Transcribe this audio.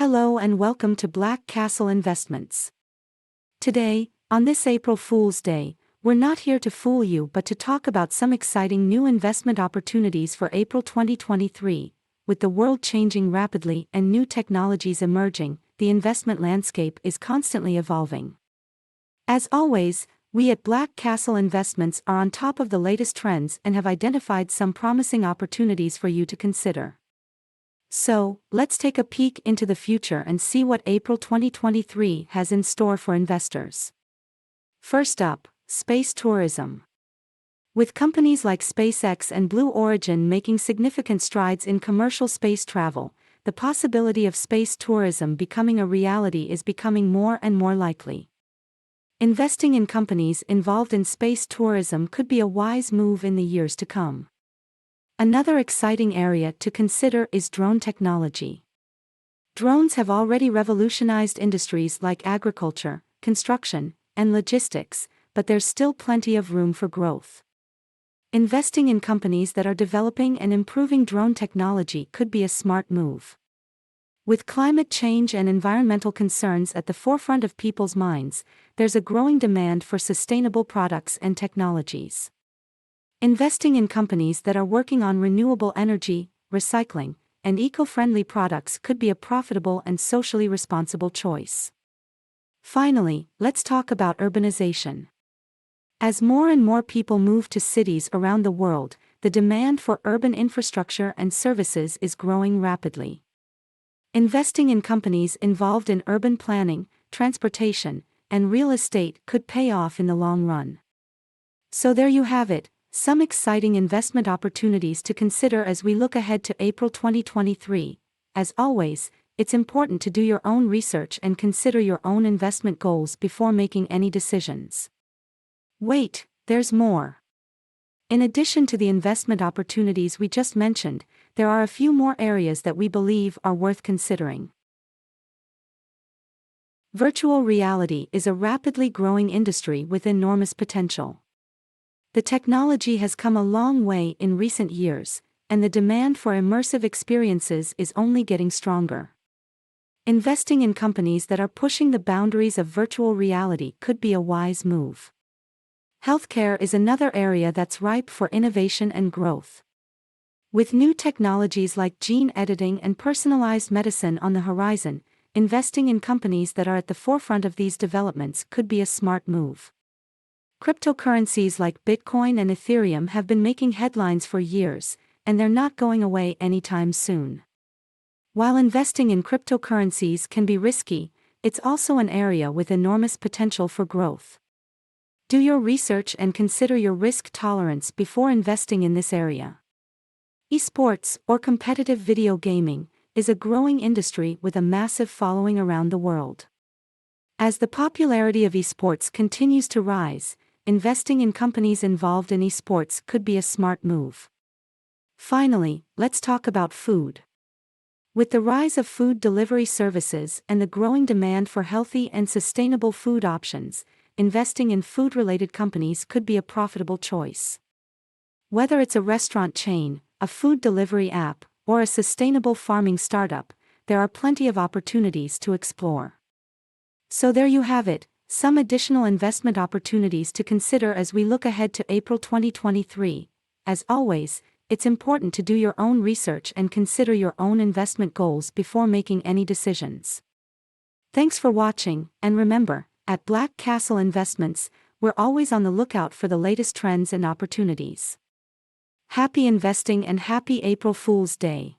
Hello and welcome to Black Castle Investments. Today, on this April Fool's Day, we're not here to fool you but to talk about some exciting new investment opportunities for April 2023. With the world changing rapidly and new technologies emerging, the investment landscape is constantly evolving. As always, we at Black Castle Investments are on top of the latest trends and have identified some promising opportunities for you to consider. So, let's take a peek into the future and see what April 2023 has in store for investors. First up, space tourism. With companies like SpaceX and Blue Origin making significant strides in commercial space travel, the possibility of space tourism becoming a reality is becoming more and more likely. Investing in companies involved in space tourism could be a wise move in the years to come. Another exciting area to consider is drone technology. Drones have already revolutionized industries like agriculture, construction, and logistics, but there's still plenty of room for growth. Investing in companies that are developing and improving drone technology could be a smart move. With climate change and environmental concerns at the forefront of people's minds, there's a growing demand for sustainable products and technologies. Investing in companies that are working on renewable energy, recycling, and eco-friendly products could be a profitable and socially responsible choice. Finally, let's talk about urbanization. As more and more people move to cities around the world, the demand for urban infrastructure and services is growing rapidly. Investing in companies involved in urban planning, transportation, and real estate could pay off in the long run. So there you have it. Some exciting investment opportunities to consider as we look ahead to April 2023. As always, it's important to do your own research and consider your own investment goals before making any decisions. Wait, there's more. In addition to the investment opportunities we just mentioned, there are a few more areas that we believe are worth considering. Virtual reality is a rapidly growing industry with enormous potential. The technology has come a long way in recent years, and the demand for immersive experiences is only getting stronger. Investing in companies that are pushing the boundaries of virtual reality could be a wise move. Healthcare is another area that's ripe for innovation and growth. With new technologies like gene editing and personalized medicine on the horizon, investing in companies that are at the forefront of these developments could be a smart move. Cryptocurrencies like Bitcoin and Ethereum have been making headlines for years, and they're not going away anytime soon. While investing in cryptocurrencies can be risky, it's also an area with enormous potential for growth. Do your research and consider your risk tolerance before investing in this area. Esports, or competitive video gaming, is a growing industry with a massive following around the world. As the popularity of esports continues to rise, investing in companies involved in esports could be a smart move. Finally, let's talk about food. With the rise of food delivery services and the growing demand for healthy and sustainable food options, investing in food-related companies could be a profitable choice. Whether it's a restaurant chain, a food delivery app, or a sustainable farming startup, there are plenty of opportunities to explore. So there you have it. Some additional investment opportunities to consider as we look ahead to April 2023. As always, it's important to do your own research and consider your own investment goals before making any decisions. Thanks for watching, and remember, at Black Castle Investments, we're always on the lookout for the latest trends and opportunities. Happy investing and happy April Fool's Day!